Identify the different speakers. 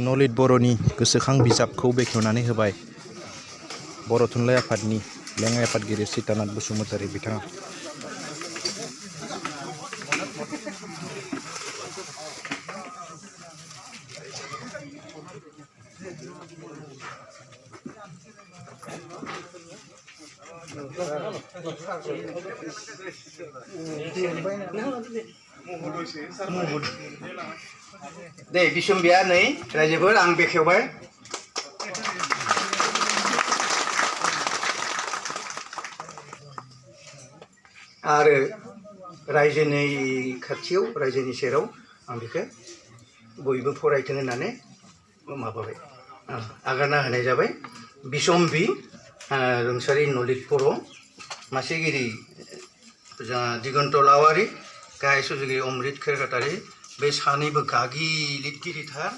Speaker 1: नलित बर'नि गोसोखां बिजाबखौ बेखेवनानै होबाय बर' थुनलाइ आफादनि लेङाइ आफादगिरि सीतानाथ बसुमतारी बिथाङा।
Speaker 2: दे बिसम्बिया नै रायजोफोर आं बेखेवबाय। आरो रायजोनि खाथियाव रायजोनि सेराव आं बेखौ बयबो फरायथों होननानै माबाबाय आगारना होनाय जाबाय। बिसम्बि रुंसारि नलित बर', मासिगिरि दिगन्त लावारि, गाहाय सुजुगिरि अमृत खेरगातारि, बे सानैबो गागि लिरगिरिथार।